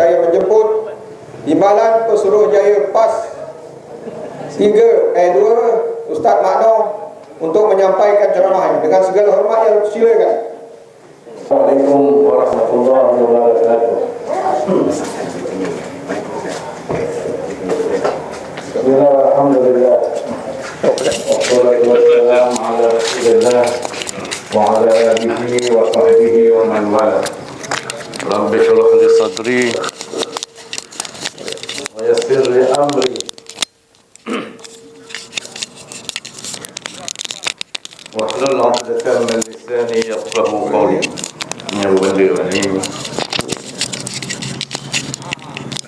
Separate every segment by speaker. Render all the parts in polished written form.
Speaker 1: saya menjemput Timbalan Pesuruhjaya PAS 2 Ustaz Makno untuk menyampaikan ceramahnya. Dengan segala hormat yang silakan.
Speaker 2: Assalamualaikum warahmatullahi wabarakatuh. Alhamdulillah. Wassalatu wassalamu ala Rasulillah wa ala alihi wa sahbihi wa man wala. Rabbi shrah li sadri wa yassir li amri wa hlul 'uqdatam min lisani yafqahu qawli. Yang benda ini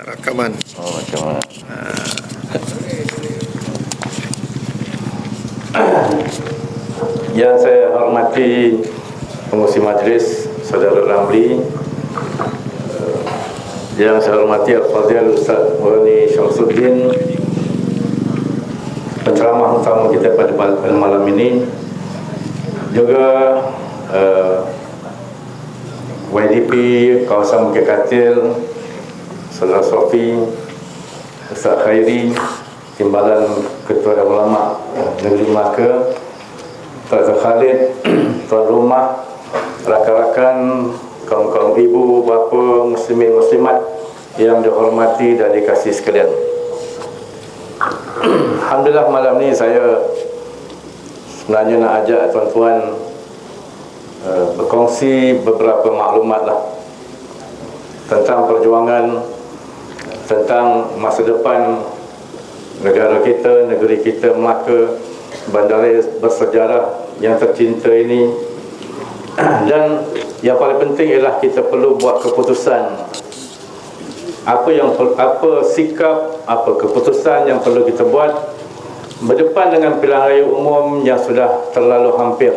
Speaker 1: Rakaman.
Speaker 2: oh macam mana? Yang saya hormati pengurusi majlis Saudara Ramli, yang saya hormati Al-Fadhil Ustaz Murni Syamsuddin, penceramah utama kita pada malam ini, juga YDP kawasan Bukit Katil, Saudara Sofi, Ustaz Khairi, Timbalan Ketua dan Ulama Negeri Melaka, Tuan Khalid, tuan rumah, rakan-rakan, kaum-kaum ibu, bapa, muslimin, muslimat yang dihormati dan dikasihi sekalian. Alhamdulillah malam ni saya sebenarnya nak ajak tuan-tuan berkongsi beberapa maklumat lah tentang perjuangan, tentang masa depan negara kita, negeri kita Melaka, bandar bersejarah yang tercinta ini. Dan yang paling penting ialah kita perlu buat keputusan apa sikap, apa keputusan yang perlu kita buat berdepan dengan pilihan raya umum yang sudah terlalu hampir,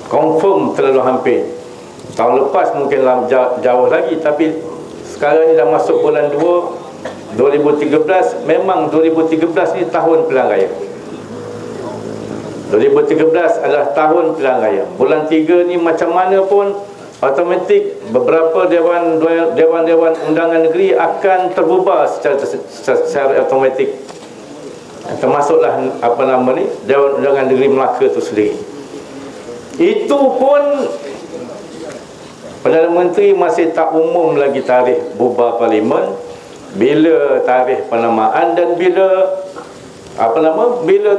Speaker 2: confirm terlalu hampir. Tahun lepas mungkin jauh lagi, tapi sekarang ni dah masuk bulan 2 2013. Memang 2013 ni tahun pilihan raya. 2013 adalah tahun pilihan raya. Bulan 3 ni macam mana pun automatik beberapa dewan undangan negeri akan terbubar secara automatik. Termasuklah Dewan Undangan Negeri Melaka itu sendiri. Itu pun Perdana Menteri masih tak umum lagi tarikh bubar parlimen, bila tarikh penamaan dan bila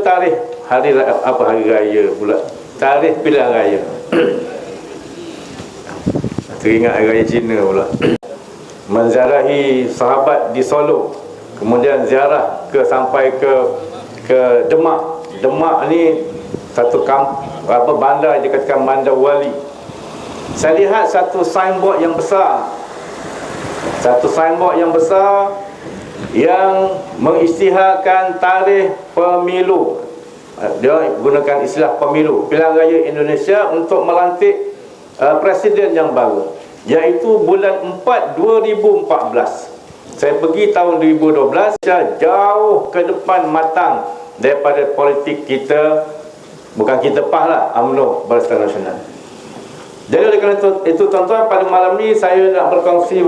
Speaker 2: tarikh hari raya pula, tarikh pilihan raya. Teringat hari raya Cina pula. Menziarahi sahabat di Solo, kemudian ziarah sampai ke Demak. Demak ni satu bandar dikatakan Bandar Wali. Saya lihat satu signboard yang besar, yang mengisytiharkan tarikh pemilu. Dia gunakan istilah pemilu, pilihan raya Indonesia untuk melantik presiden yang baru, iaitu bulan 4 2014. Saya pergi tahun 2012, jauh ke depan matang daripada politik kita, bukan kita PAS lah, UMNO, Barisan Nasional. Jadi oleh kerana itu tuan-tuan, pada malam ni saya nak berkongsi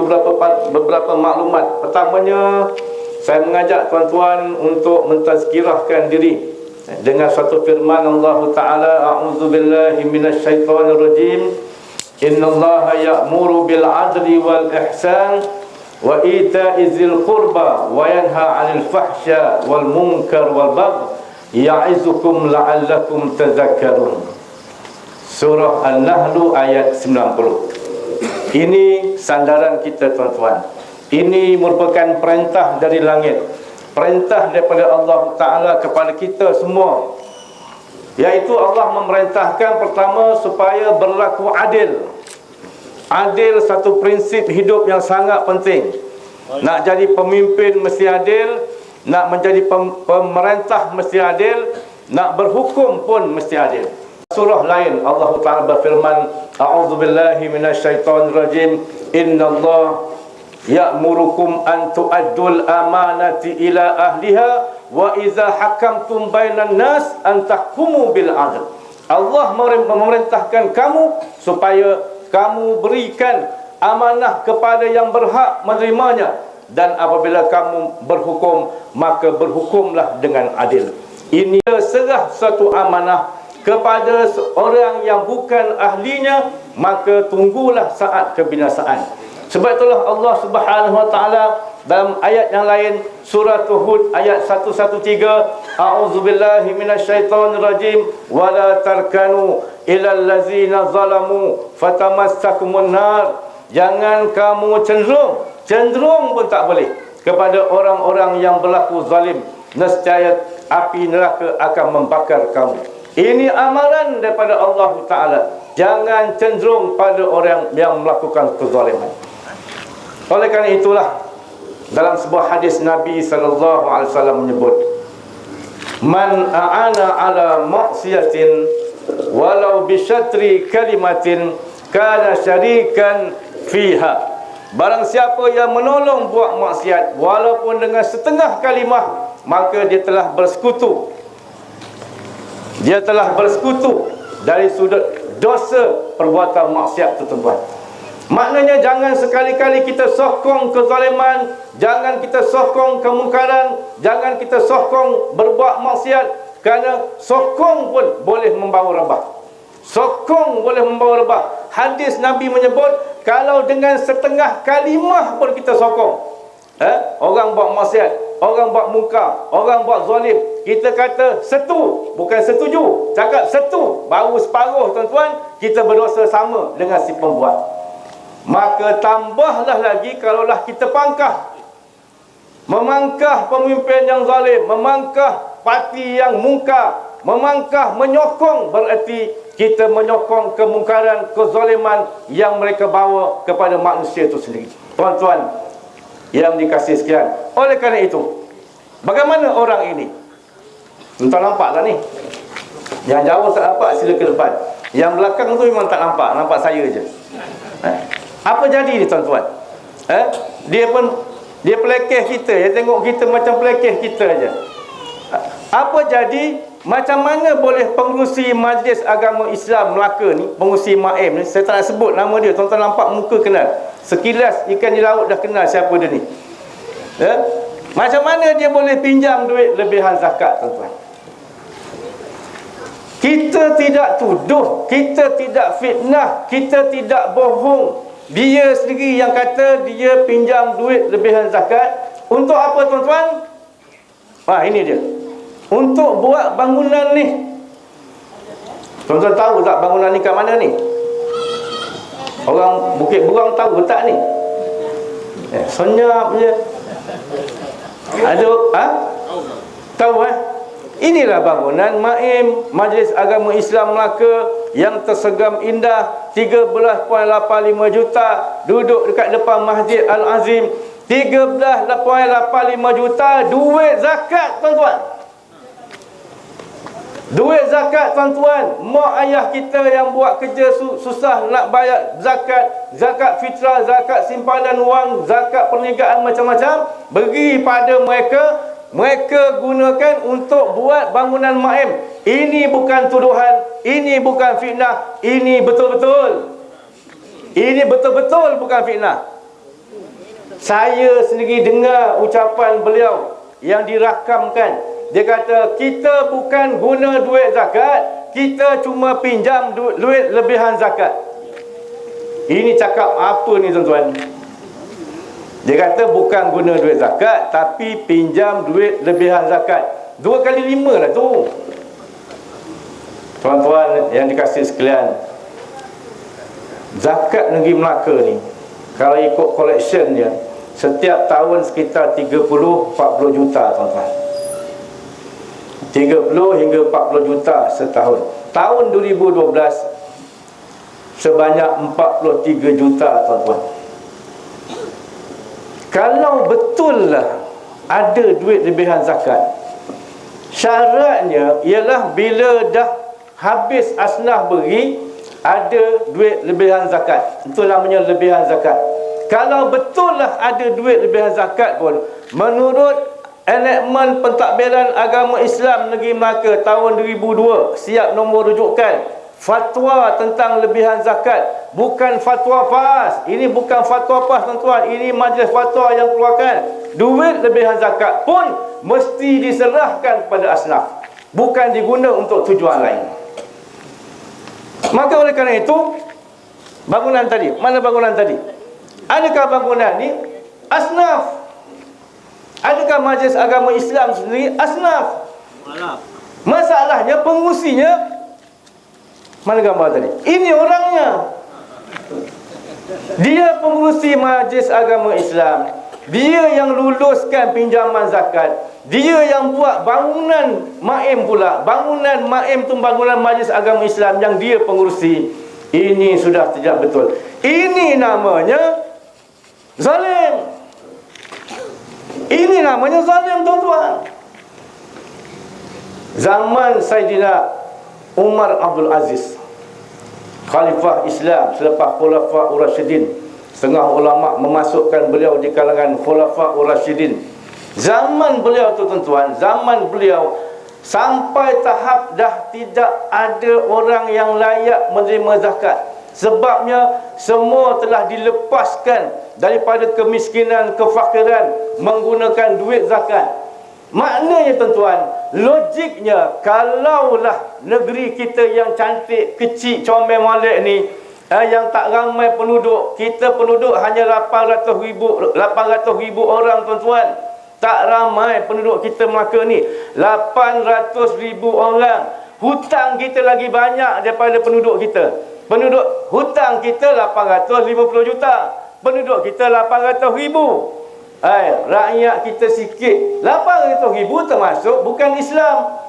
Speaker 2: beberapa maklumat. Pertamanya, saya mengajak tuan-tuan untuk mentazkirahkan diri dengan satu firman Allah Ta'ala, a'udzubillahi minasyaitonirrajim, innallaha ya'muru bil adli wal ihsan wa ita'i dzil qurba wa yanha 'anil fahsya wal munkar wal bagh ya'izukum la'allakum tadhakkarun. Surah An-Nahl ayat 90. Ini sandaran kita tuan-tuan. Ini merupakan perintah dari langit, perintah daripada Allah Ta'ala kepada kita semua, iaitu Allah memerintahkan pertama supaya berlaku adil. Adil satu prinsip hidup yang sangat penting. Nak jadi pemimpin mesti adil, nak menjadi pemerintah mesti adil, nak berhukum pun mesti adil. Surah lain Allah Ta'ala berfirman, a'udzubillahi minasyaitonirrajim, innallaha ya'murukum an tu'addul amanati ila ahliha wa idza hakamtum bainan nas an tahkumu bil 'adl. Allah memerintahkan kamu supaya kamu berikan amanah kepada yang berhak menerimanya, dan apabila kamu berhukum, maka berhukumlah dengan adil. Ini serah suatu amanah kepada seorang yang bukan ahlinya, maka tunggulah saat kebinasaan. Sebab itulah Allah Subhanahu wa taala dalam ayat yang lain, surah Hud ayat 113, a'udzubillahi minasyaitonirrajim, wala tarkanu ilal ladzina zalamu fatamassakumun nar. Jangan kamu cenderung pun tak boleh kepada orang-orang yang berlaku zalim, nescaya api neraka akan membakar kamu. Ini amaran daripada Allah Ta'ala. Jangan cenderung pada orang yang melakukan kezaliman. Oleh kerana itulah, dalam sebuah hadis Nabi SAW menyebut, man a'ana ala maksiatin walau bisyatri kalimatin kana syarikan fiha. Barang siapa yang menolong buat maksiat walaupun dengan setengah kalimah, maka dia telah bersekutu. Dia telah bersekutu dari sudut dosa perbuatan maksiat itu, tuan-tuan. Maknanya jangan sekali-kali kita sokong kezaliman, jangan kita sokong kemungkaran, jangan kita sokong berbuat maksiat, kerana sokong pun boleh membawa rebah. Sokong boleh membawa rebah. Hadis Nabi menyebut, kalau dengan setengah kalimah pun kita sokong, orang buat maksiat, orang buat munkar, orang buat zalim, kita kata setu, bukan setuju, cakap setu, baru separuh, tuan-tuan, kita berdosa sama dengan si pembuat. Maka tambahlah lagi kalaulah kita memangkah pemimpin yang zalim, memangkah parti yang mungkar, memangkah, menyokong, bererti kita menyokong kemungkaran, kezaliman yang mereka bawa kepada manusia itu sendiri. Tuan-tuan yang dikasihi sekalian, oleh kerana itu, bagaimana orang ini? Tuan nampaklah ni. Yang jauh tak nampak, sila ke depan. Yang belakang tu memang tak nampak, nampak saya je. Apa jadi ni, tuan-tuan? Dia pelekeh kita, dia tengok kita macam pelekeh kita aja. Apa jadi? Macam mana boleh pengurusi Majlis Agama Islam Melaka ni, pengurusi MAIM ni, saya tak nak sebut nama dia, tuan-tuan nampak muka kenal. Sekilas ikan di laut dah kenal siapa dia ni. Macam mana dia boleh pinjam duit lebihan zakat, tuan-tuan? Kita tidak tuduh, kita tidak fitnah, kita tidak bohong. Dia sendiri yang kata dia pinjam duit lebihan zakat. Untuk apa, tuan-tuan? Ini dia. Untuk buat bangunan ni. Tuan-tuan tahu tak bangunan ni kat mana ni? Orang Bukit Berang tahu tak ni? Senyap je. Ada tahu Inilah bangunan MAIM, Majlis Agama Islam Melaka, yang tersegam indah, 13.85 juta, duduk dekat depan Masjid Al-Azim. 13.85 juta duit zakat, tuan-tuan. Duit zakat, tuan-tuan. Mak ayah kita yang buat kerja susah nak bayar zakat, zakat fitrah, zakat simpanan wang, zakat perniagaan macam-macam, beri pada mereka. Mereka gunakan untuk buat bangunan MAIM. Ini bukan tuduhan, ini bukan fitnah, ini betul-betul. Ini betul-betul bukan fitnah. Saya sendiri dengar ucapan beliau yang dirakamkan. Dia kata, kita bukan guna duit zakat, kita cuma pinjam duit lebihan zakat. Ini cakap apa ni, tuan-tuan? Dia kata bukan guna duit zakat, tapi pinjam duit lebihan zakat. 2 kali 5 lah tu. Tuan-tuan yang dikasihi sekalian, zakat negeri Melaka ni, kalau ikut collection dia, setiap tahun sekitar 30-40 juta, tuan-tuan. 30 hingga 40 juta setahun. Tahun 2012 sebanyak 43 juta, tuan-tuan. Kalau betul lah ada duit lebihan zakat, syaratnya ialah bila dah habis asnah beri, ada duit lebihan zakat. Itu namanya lebihan zakat. Kalau betul lah ada duit lebihan zakat pun, menurut Enakmen Pentadbiran Agama Islam Negeri Melaka tahun 2002, siap nombor rujukan fatwa tentang lebihan zakat, bukan fatwa PAS. Ini bukan fatwa PAS tuan-tuan, ini majlis fatwa yang keluarkan. Duit lebihan zakat pun mesti diserahkan kepada asnaf, bukan diguna untuk tujuan lain. Maka oleh kerana itu, bangunan tadi, mana bangunan tadi? Adakah bangunan ni asnaf? Adakah majlis agama Islam sendiri asnaf? Masalahnya pengurusinya. Mana gambar tadi? Ini orangnya. Dia pengurusi majlis agama Islam. Dia yang luluskan pinjaman zakat. Dia yang buat bangunan MAIM pula. Bangunan MAIM tu bangunan majlis agama Islam yang dia pengurusi. Ini sudah tidak betul. Ini namanya zalim. Ini namanya zalim tuan-tuan. Zaman Saidina Umar Abdul Aziz, Khalifah Islam selepas Khulafa Ur-Rasyidin, setengah ulama memasukkan beliau di kalangan Khulafa Ur-Rasyidin. Zaman beliau tu tuan-tuan, zaman beliau sampai tahap dah tidak ada orang yang layak menerima zakat. Sebabnya semua telah dilepaskan daripada kemiskinan, kefakiran menggunakan duit zakat. Maknanya tuan-tuan, logiknya kalaulah negeri kita yang cantik, kecil, comel molek ni, yang tak ramai penduduk, kita penduduk hanya 800,000 orang tuan-tuan. Tak ramai penduduk kita Melaka ni, 800,000 orang. Hutang kita lagi banyak daripada penduduk kita. Penduduk hutang kita 850 juta. Penduduk kita 800,000. Rakyat kita sikit. 800,000 termasuk bukan Islam.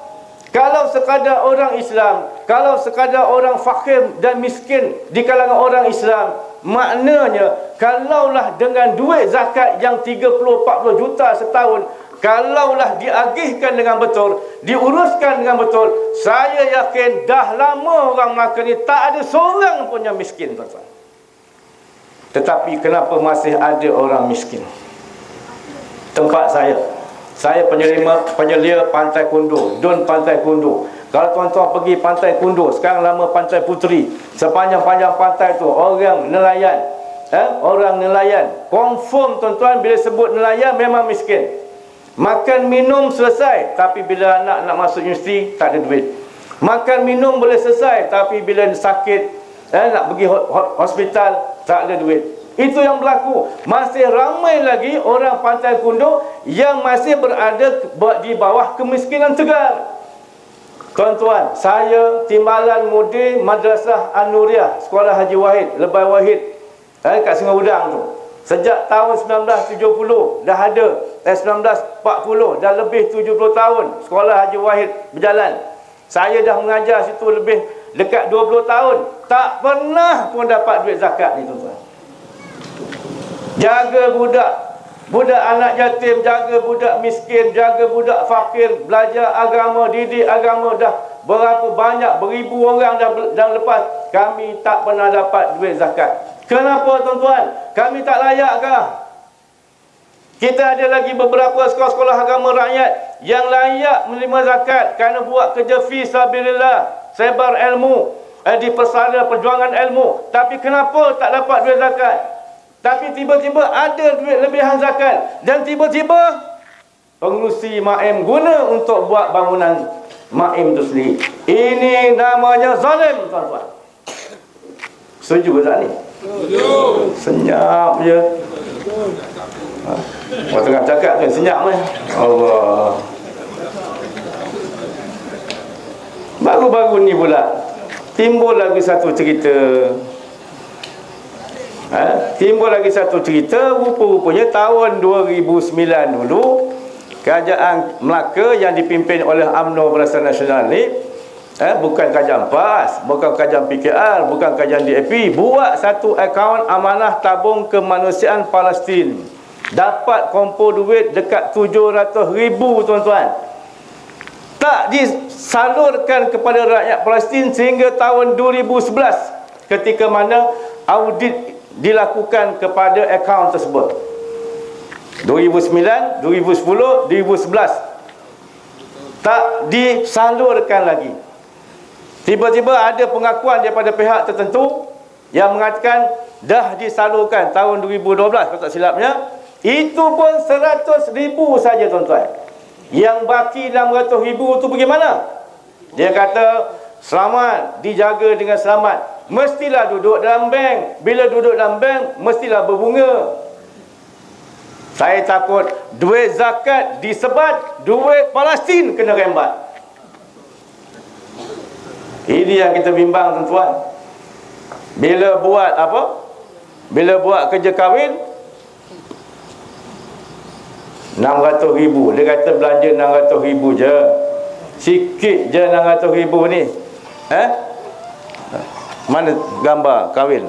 Speaker 2: Kalau sekadar orang Islam, kalau sekadar orang fakir dan miskin di kalangan orang Islam, maknanya kalaulah dengan duit zakat yang 30-40 juta setahun, kalaulah diagihkan dengan betul, diuruskan dengan betul, saya yakin dah lama orang Melaka ni tak ada seorang pun yang miskin tuan-tuan. Tetapi kenapa masih ada orang miskin? Tempat saya penyelia Pantai Kundo, Dun Pantai Kundo. Kalau tuan-tuan pergi Pantai Kundo, sekarang nama Pantai Puteri, sepanjang-panjang pantai tu orang nelayan. Orang nelayan. Confirm tuan-tuan, bila sebut nelayan memang miskin. Makan minum selesai, tapi bila anak nak masuk universiti tak ada duit. Makan minum boleh selesai, tapi bila sakit, nak pergi hospital tak ada duit. Itu yang berlaku. Masih ramai lagi orang Pantai Kundo yang masih berada di bawah kemiskinan tegar. Tuan-tuan, saya timbalan mudir Madrasah An-Nuriyah, Sekolah Haji Wahid, Lebay Wahid, kat Sungai Udang tu. Sejak tahun 1970 dah ada. 1940 dah lebih 70 tahun Sekolah Haji Wahid berjalan. Saya dah mengajar situ lebih dekat 20 tahun. Tak pernah pun dapat duit zakat ni tuan-tuan. Jaga budak anak yatim, jaga budak miskin, jaga budak fakir, belajar agama, didik agama, dah berapa banyak, beribu orang dah lepas. Kami tak pernah dapat duit zakat. Kenapa tuan-tuan? Kami tak layakkah? Kita ada lagi beberapa sekolah-sekolah agama rakyat yang layak menerima zakat kerana buat kerja fi sabilillah, sebar ilmu, di persada perjuangan ilmu. Tapi kenapa tak dapat duit zakat? Tapi tiba-tiba ada duit lebihan zakat, dan tiba-tiba pengurusi MAIM guna untuk buat bangunan MAIM itu sendiri. Ini namanya zalim tuan-tuan. Setuju tak ni? Setuju. Senyap je. Orang tengah cakap tu senyap ni. Allah. Baru-baru ni pula timbul lagi satu cerita. Timbul lagi satu cerita. Rupa-rupanya tahun 2009 dulu, kerajaan Melaka yang dipimpin oleh UMNO Barisan Nasional ni, bukan kerajaan PAS, bukan kerajaan PKR, bukan kerajaan DAP, buat satu akaun amanah tabung kemanusiaan Palestin. Dapat kumpul duit dekat 700,000 tuan-tuan. Tak disalurkan kepada rakyat Palestin sehingga tahun 2011, ketika mana audit dilakukan kepada akaun tersebut. 2009, 2010, 2011 tak disalurkan lagi. Tiba-tiba ada pengakuan daripada pihak tertentu yang mengatakan dah disalurkan tahun 2012 kalau tak silapnya. Itu pun 100,000 saja tuan-tuan. Yang baki 600,000 tu bagaimana? Dia kata selamat, dijaga dengan selamat. Mestilah duduk dalam bank. Bila duduk dalam bank, mestilah berbunga. Saya takut duit zakat disebat, duit Palestin kena rembat. Ini yang kita bimbang tuan-tuan. Bila buat apa? Bila buat kerja kahwin 600,000. Dia kata belanja 600,000 je. Sikit je 600,000 ni. Mana gambar kahwin?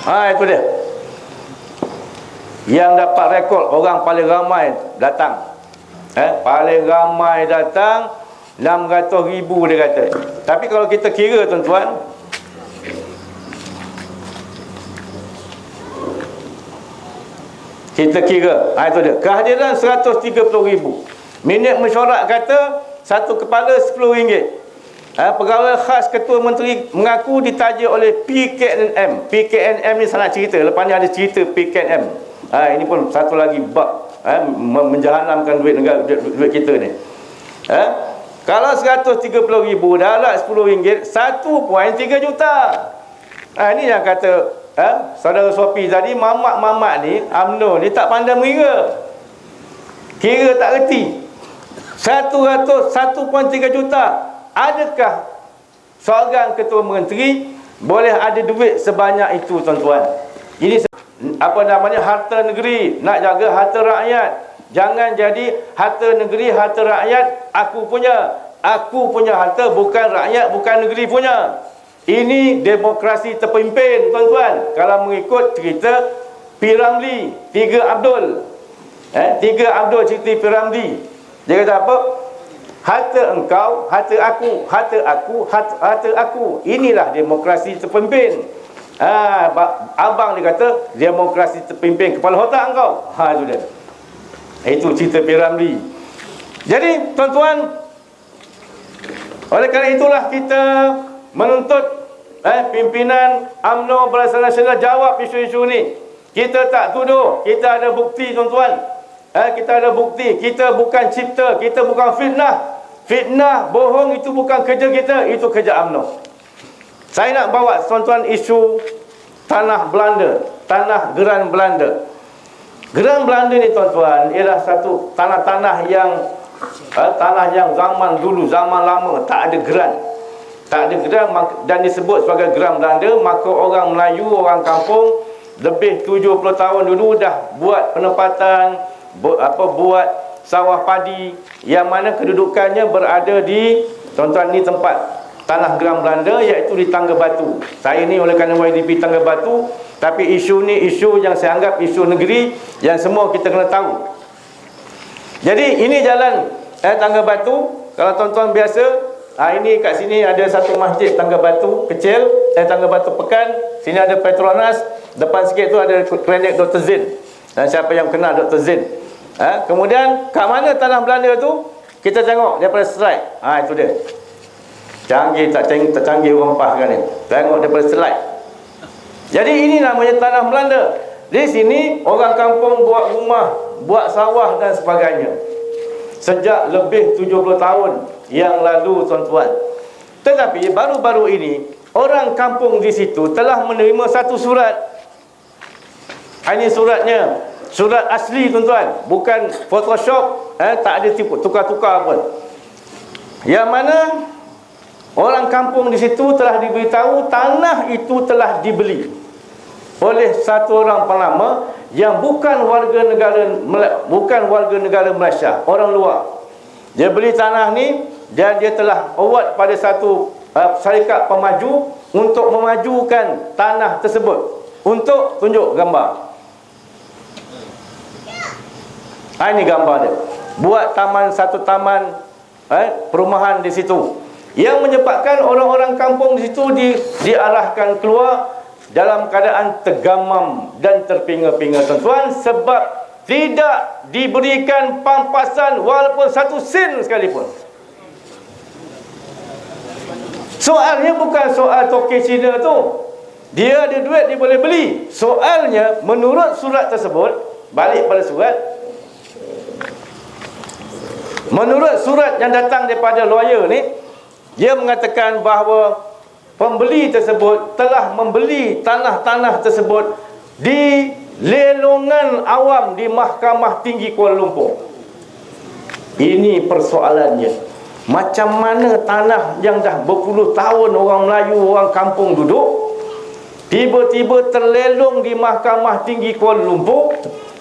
Speaker 2: Itu dia. Yang dapat rekod orang paling ramai datang. Paling ramai datang 600,000 dia kata. Tapi kalau kita kira tuan-tuan, kita kira, itu dia. Kehadiran 130,000. Minit mesyuarat kata satu kepala RM10. Pegawai khas Ketua Menteri mengaku ditaja oleh PKNM. PKNM ni sangat cerita. Lepas ni ada cerita PKNM. Ini pun satu lagi bab menjahanamkan duit negara, duit kita ni. Kalau 130,000 darat RM10, 1.3 juta. Ini yang kata saudara Sopi tadi, mamak-mamak ni, UMNO ni tak pandai mengira. Kira tak reti. 1.3 juta. Adakah seorang ketua menteri boleh ada duit sebanyak itu tuan-tuan? Ini apa namanya, harta negeri. Nak jaga harta rakyat. Jangan jadi harta negeri, harta rakyat aku punya. Aku punya harta, bukan rakyat, bukan negeri punya. Ini demokrasi terpimpin tuan-tuan. Kalau mengikut cerita P. Ramlee, 3 Abdul. 3 Abdul cerita P. Ramlee. Dia kata apa? Harta engkau, harta aku, harta aku, harta aku. Inilah demokrasi terpimpin. Abang dia kata demokrasi terpimpin kepala otak engkau. Itu dia. Itu cerita P. Ramlee. Jadi tuan-tuan, oleh kerana itulah kita menuntut pimpinan UMNO Barisan Nasional jawab isu-isu ni. Kita tak tuduh, kita ada bukti tuan-tuan. Kita ada bukti. Kita bukan cipta, kita bukan fitnah. Fitnah, bohong itu bukan kerja kita, itu kerja UMNO. Saya nak bawa tuan-tuan isu tanah Belanda, tanah Geran Belanda. Geran Belanda ni tuan-tuan ialah satu tanah-tanah yang zaman dulu, zaman lama tak ada geran. Tak ada geran dan disebut sebagai Geran Belanda. Maka orang Melayu, orang kampung lebih 70 tahun dulu dah buat penempatan, buat sawah padi, yang mana kedudukannya berada di, tuan-tuan, ni tempat tanah Geran Belanda, iaitu di Tangga Batu. Saya ni oleh kerana YDP Tangga Batu, tapi isu ni isu yang saya anggap isu negeri yang semua kita kena tahu. Jadi ini jalan Tangga Batu. Kalau tuan-tuan biasa, ini kat sini ada satu masjid Tangga Batu kecil, Tangga Batu Pekan. Sini ada Petronas, depan sikit tu ada klinik Dr. Zin. Dan siapa yang kenal Dr. Zin? Kemudian kat mana tanah Belanda tu? Kita tengok daripada slide. Itu dia. Canggih tak canggih orang PAS kan ni. Tengok daripada slide. Jadi ini namanya tanah Belanda. Di sini orang kampung buat rumah, buat sawah dan sebagainya. Sejak lebih 70 tahun yang lalu tuan-tuan. Tetapi baru-baru ini orang kampung di situ telah menerima satu surat. Ini suratnya. Surat asli tuan-tuan, bukan Photoshop, tak ada tipu tukar-tukar pun. Yang mana orang kampung di situ telah diberitahu tanah itu telah dibeli oleh satu orang penama yang bukan warga negara Malaysia, orang luar. Dia beli tanah ni dan dia telah award pada satu syarikat pemaju untuk memajukan tanah tersebut. Untuk tunjuk gambar. Ini gambar dia. Buat satu taman perumahan di situ. Yang menyebabkan orang-orang kampung di situ diarahkan keluar dalam keadaan tergamam dan terpinga-pinga tuan-tuan, sebab tidak diberikan pampasan walaupun 1 sen sekalipun. Soalnya bukan soal toke Cina tu. Dia ada duit, dia boleh beli. Soalnya menurut surat tersebut, balik pada surat, menurut surat yang datang daripada lawyer ni, dia mengatakan bahawa pembeli tersebut telah membeli tanah-tanah tersebut di lelongan awam di Mahkamah Tinggi Kuala Lumpur. Ini persoalannya. Macam mana tanah yang dah berpuluh tahun orang Melayu, orang kampung duduk, tiba-tiba terlelong di Mahkamah Tinggi Kuala Lumpur,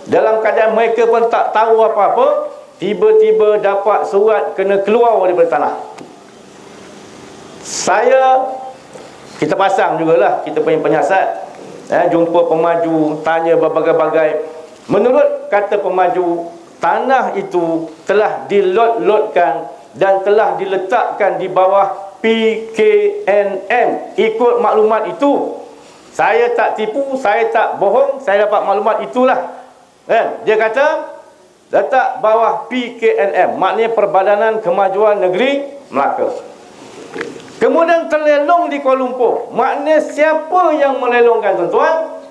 Speaker 2: dalam keadaan mereka pun tak tahu apa-apa, tiba-tiba dapat surat kena keluar daripada tanah. Kita pasang jugalah, kita punya penyiasat, jumpa pemaju, tanya berbagai-bagai. Menurut kata pemaju, tanah itu telah dilot-lotkan dan telah diletakkan di bawah PKNM. Ikut maklumat itu, saya tak tipu, saya tak bohong, saya dapat maklumat itulah. Dia kata letak bawah PKNM, maknanya Perbadanan Kemajuan Negeri Melaka. Kemudian terlelong di Kuala Lumpur, maknanya siapa yang melelongkan, tuan-tuan?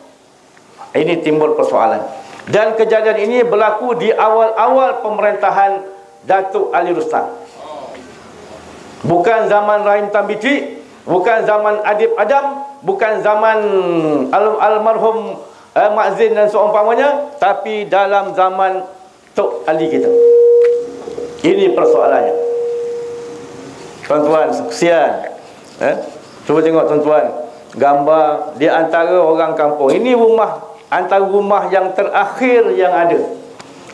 Speaker 2: Ini timbul persoalan. Dan kejadian ini berlaku di awal-awal pemerintahan Datuk Ali Rustam. Bukan zaman Rahim Tambitri, bukan zaman Adib Adam, bukan zaman almarhum Mak Zin dan seumpamanya, tapi dalam zaman Tok Ali kita. Ini persoalannya. Tuan-tuan sekesian, cuba tengok tuan-tuan gambar di antara orang kampung. Ini rumah, antara rumah yang terakhir yang ada,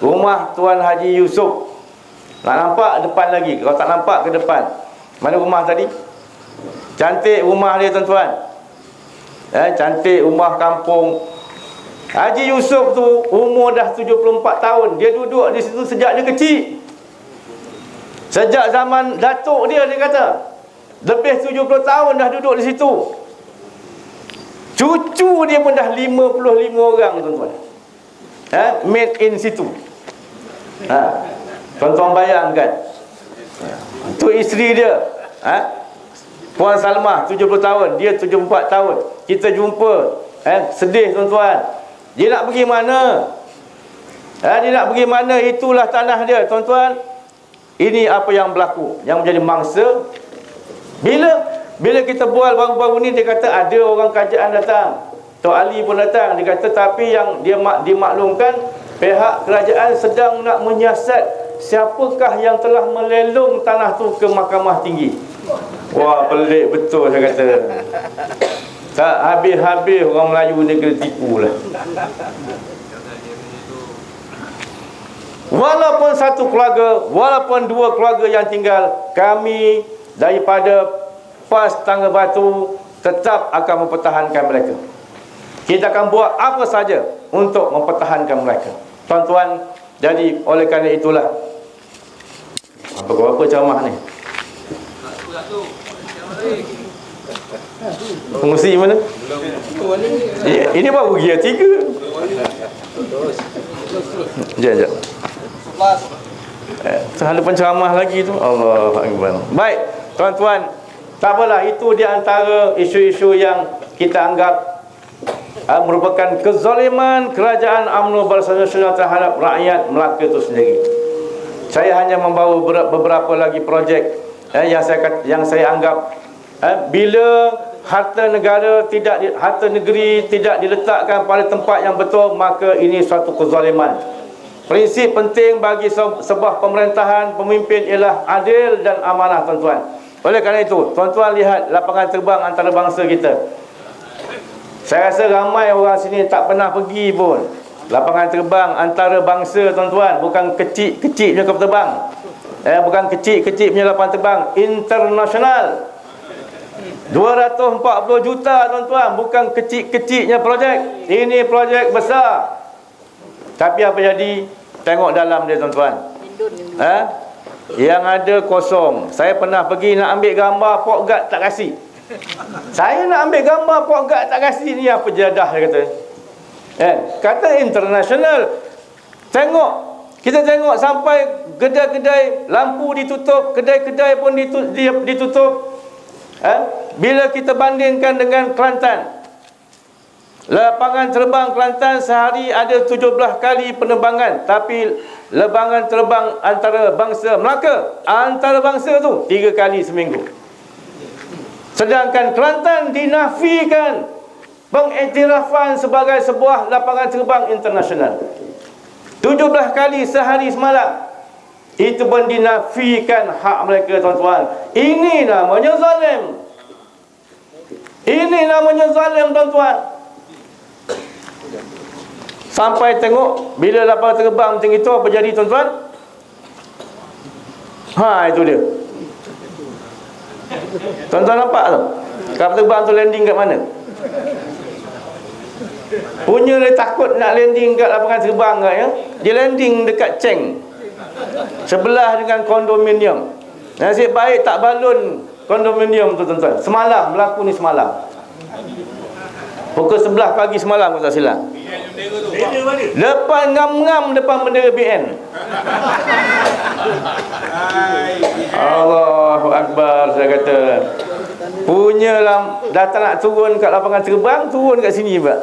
Speaker 2: rumah Tuan Haji Yusof. Nak nampak depan lagi, kalau tak nampak ke depan. Mana rumah tadi? Cantik rumah dia, tuan-tuan. Cantik rumah kampung. Haji Yusof tu umur dah 74 tahun. Dia duduk di situ sejak dia kecil. Sejak zaman datuk dia kata. Lebih 70 tahun dah duduk di situ. Cucu dia pun dah 55 orang, tuan-tuan. Made in situ. Tuan-tuan bayangkan. Itu isteri dia, Puan Salmah 70 tahun, dia 74 tahun. Kita jumpa, sedih, tuan-tuan. Dia nak pergi mana? Dia nak pergi mana? Itulah tanah dia, tuan-tuan. Ini apa yang berlaku, yang menjadi mangsa. Bila kita bual baru-baru ni, dia kata ada orang kerajaan datang, Tok Ali pun datang. Dia kata tapi yang dia dimaklumkan, pihak kerajaan sedang nak menyiasat siapakah yang telah melelong tanah tu ke Mahkamah Tinggi. Wah, pelik betul, saya kata. Tak habis-habis orang Melayu ni kena tipu lah. Walaupun satu keluarga, walaupun dua keluarga yang tinggal, kami daripada PAS Tangga Batu tetap akan mempertahankan mereka. Kita akan buat apa saja untuk mempertahankan mereka, tuan-tuan. Jadi oleh kerana itulah, apa ceramah ni? Pengusi mana? Ini baru gear 3. Sekejap. Ada penceramah lagi tu. Allah Akbar. Baik, tuan-tuan, tak apalah, itu di antara isu-isu yang kita anggap merupakan kezaliman kerajaan UMNO Barisan Nasional terhadap rakyat Melaka itu sendiri. Saya hanya membawa beberapa lagi projek yang saya anggap bila harta negara harta negeri tidak diletakkan pada tempat yang betul, maka ini suatu kezaliman. Prinsip penting bagi sebuah pemerintahan, pemimpin ialah adil dan amanah, tuan-tuan. Oleh kerana itu, tuan-tuan lihat lapangan terbang antarabangsa kita. Saya rasa ramai orang sini tak pernah pergi pun. Lapangan terbang antarabangsa, tuan-tuan, bukan kecil-kecil punya kapal terbang. Bukan kecil-kecil punya lapangan terbang internasional. 240 juta, tuan-tuan, bukan kecil-kecilnya projek. Ini projek besar. Tapi apa jadi? Tengok dalam dia, tuan-tuan. Yang ada kosong. Saya pernah pergi nak ambil gambar, Pok Guard tak kasih. Saya nak ambil gambar, Pok Guard tak kasih. Ni apa jadah, dia kata. Kata internasional. Kita tengok sampai kedai-kedai lampu ditutup, kedai-kedai pun ditutup. Bila kita bandingkan dengan Kelantan, lapangan terbang Kelantan sehari ada 17 kali penerbangan, tapi lapangan terbang antara bangsa Melaka, antarabangsa tu 3 kali seminggu. Sedangkan Kelantan dinafikan pengiktirafan sebagai sebuah lapangan terbang internasional. 17 kali sehari semalam. Itu pun dinafikan hak mereka, tuan-tuan. Ini namanya zalim. Ini namanya zalim, tuan-tuan. Sampai tengok bila lapangan terbang macam itu, apa jadi, tuan-tuan? Itu dia. Tuan-tuan nampak tu? Kapal terbang tu landing kat mana? Punya dia takut nak landing kat lapangan terbang kat, ya. Dia landing dekat Cheng, sebelah dengan kondominium. Nasib baik tak balun kondominium tu, tuan-tuan. Semalam berlaku ni, semalam pukul 11 pagi semalam, kalau tak silap. Depan ngam-ngam depan bendera BN. Allahu Akbar. Saya kata punyalah dah tak nak turun kat lapangan terbang, turun kat sini pula.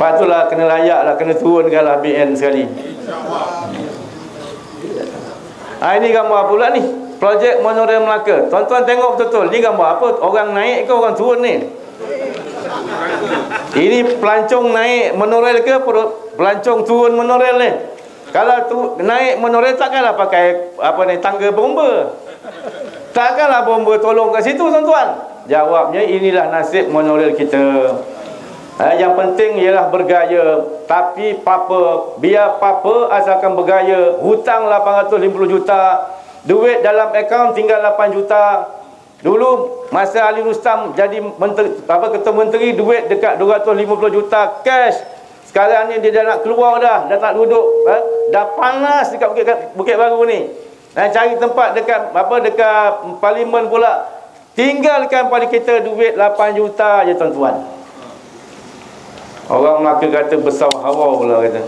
Speaker 2: Patutlah kena layak lah, kena turunkanlah BN sekali. Ini gambar pula ni, projek monorail Melaka. Tuan-tuan tengok betul-betul. Ni gambar apa? Orang naik ke orang turun ni? Ini pelancong naik monorail ke pelancong turun monorail ni? Kalau naik monorail takkanlah pakai tangga bomba. Takkanlah bomba tolong kat situ, tuan-tuan. Jawabnya, inilah nasib monorail kita. Yang penting ialah bergaya. Tapi biar apa asalkan bergaya. Hutang 850 juta, duit dalam akaun tinggal 8 juta. Dulu masa Ali Rustam jadi ketua menteri, duit dekat 250 juta cash. Sekarang ni dia dah nak keluar dah tak duduk, dah panas dekat Bukit Baru ni. Cari tempat dekat parlimen pula. Tinggalkan pada kita duit 8 juta je, tuan-tuan. Orang Melaka kata besar hawa pula kata.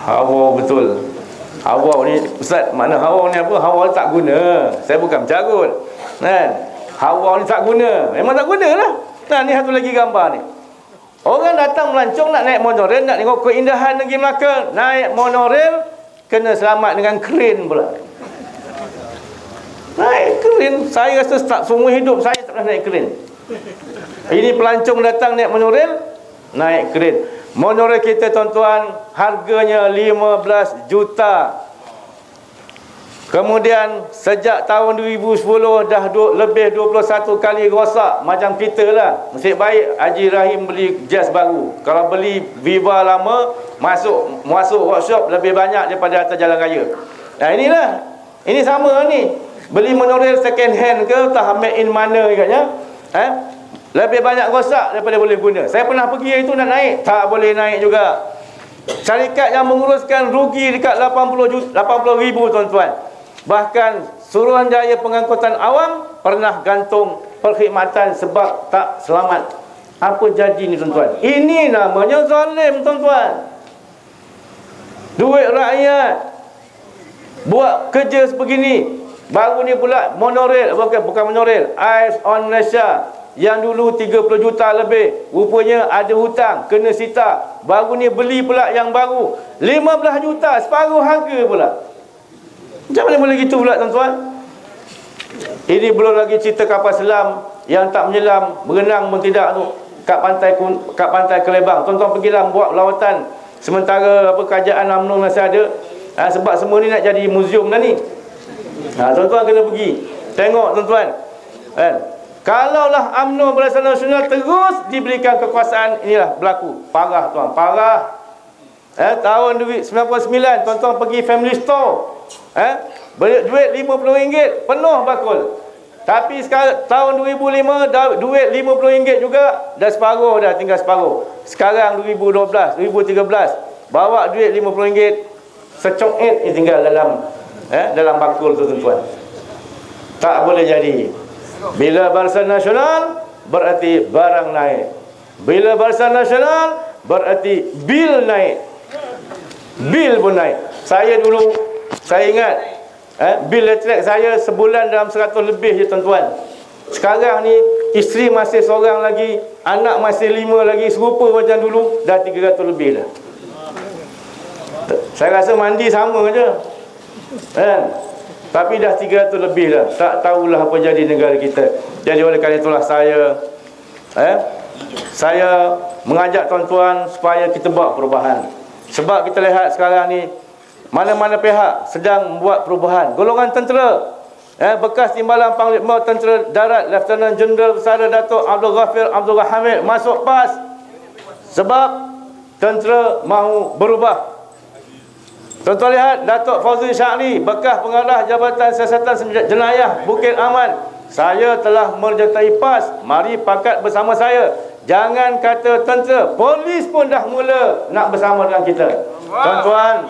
Speaker 2: Hawa betul. Hawa ni, Ustaz, makna hawa ni apa? Hawa tak guna. Saya bukan mencarut, kan? Hawa ni tak guna. Memang tak guna lah. Ni satu lagi gambar ni. Orang datang melancong nak naik monorail, nak tengok keindahan negeri Melaka. Naik monorail kena selamat dengan kren pula. Naik kren. Saya rasa tak semua hidup saya tak pernah naik kren. Ini pelancong datang naik monorail, naik kren. Monorail kita, tuan-tuan, harganya 15 juta. Kemudian sejak tahun 2010 dah lebih 21 kali rosak. Macam kita lah. Nasib baik Haji Rahim beli jazz baru. Kalau beli Viva lama, masuk workshop lebih banyak daripada atas jalan raya. Inilah. Ini sama ni. Beli monorail second hand ke, tak made in mana katnya. Lebih banyak rosak daripada boleh guna. Saya pernah pergi itu nak naik, tak boleh naik juga. Syarikat yang menguruskan rugi dekat 80 ribu, tuan-tuan. Bahkan Suruhanjaya Pengangkutan Awam pernah gantung perkhidmatan sebab tak selamat. Apa jadi ni, tuan-tuan? Ini namanya zalim, tuan-tuan. Duit rakyat buat kerja sebegini. Baru ni pula monorail, bukan monorail, Ice on Malaysia, yang dulu 30 juta lebih, rupanya ada hutang, kena sita. Baru ni beli pula yang baru 15 juta, separuh harga pula. Macam mana boleh gitu pula, tuan-tuan? Ini belum lagi cerita kapal selam yang tak menyelam, berenang pun tidak tu, kat pantai Kelebang. Tuan-tuan pergilah buat lawatan sementara kerajaan UMNO masih ada. Sebab semua ni nak jadi muzium dah ni. Tuan-tuan kena pergi tengok, tuan-tuan. Kalaulah UMNO Barisan Nasional terus diberikan kekuasaan, inilah berlaku. Parah, tuan, parah. Tahun 99, tuan-tuan pergi family store, duit RM50 penuh bakul. Tapi sekarang tahun 2005 duit RM50 juga dah separuh, dah tinggal separuh. Sekarang 2012, 2013 bawa duit RM50 secongit tinggal dalam bakul tu, tuan-tuan. Tak boleh jadi. Bila Barisan Nasional berarti barang naik. Bila Barisan Nasional berarti bil naik. Bil pun naik. Saya ingat bil elektrik saya sebulan dalam 100 lebih je tuan-tuan. Sekarang ni isteri masih seorang lagi, anak masih 5 lagi, serupa macam dulu, dah 300 lebih dah. Saya rasa mandi sama je kan? Tapi dah 300 lebih dah. Tak tahulah apa jadi negara kita. Jadi oleh kerana itulah saya mengajak tuan-tuan supaya kita buat perubahan. Sebab kita lihat sekarang ni mana-mana pihak sedang membuat perubahan. Golongan tentera, bekas Timbalan Panglima Tentera Darat Lieutenant Jeneral Besar Datuk Abdul Ghafir Abdul Hamid masuk PAS sebab tentera mahu berubah. Tuan-tuan lihat Datuk Fauzi Syahri, bekas pengarah Jabatan Siasatan Jenayah Bukit Aman, saya telah menyertai PAS. Mari pakat bersama saya. Jangan kata tentera, polis pun dah mula nak bersama dengan kita. Tuan-tuan,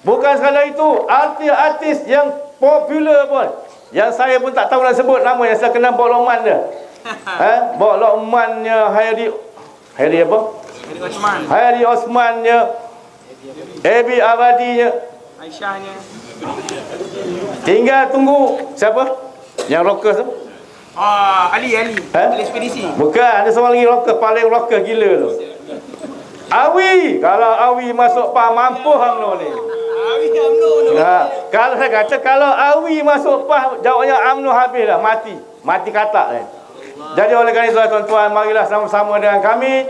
Speaker 2: bukan sekadar itu, artis-artis yang popular pun, yang saya pun tak tahu nak sebut nama, yang saya kenal Bok Lokman dia. Bok Lokmannya Hayri apa? Hayri Osmannya, Ebi Abadinya,
Speaker 3: Aisyahnya.
Speaker 2: Tinggal tunggu siapa? Yang rocker tu?
Speaker 3: Ali ekspedisi.
Speaker 2: Bukan, ada seorang lagi rocker, paling rocker gila tu. Awi, kalau Awi masuk PAS mampu UMNO ni.
Speaker 3: Awi UMNO tu.
Speaker 2: Kalau saya kata kalau Awi masuk PAS, jawabnya UMNO habis dah, mati katak ni. Jadi oleh kerana itu tuan-tuan, marilah sama-sama dengan kami.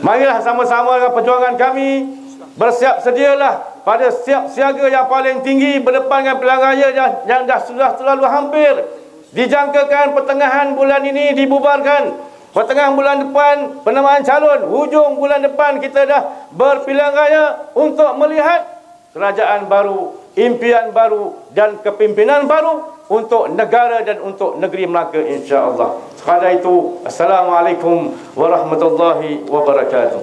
Speaker 2: Marilah sama-sama dengan perjuangan kami. Bersiap sedialah pada siap siaga yang paling tinggi berdepan dengan pilihan raya yang sudah terlalu hampir. Dijangkakan pertengahan bulan ini dibubarkan. Pertengahan bulan depan penamaan calon. Hujung bulan depan kita dah berpilihan raya untuk melihat kerajaan baru, impian baru dan kepimpinan baru untuk negara dan untuk negeri Melaka, insya-Allah. Sekadar itu, Assalamualaikum warahmatullahi wabarakatuh.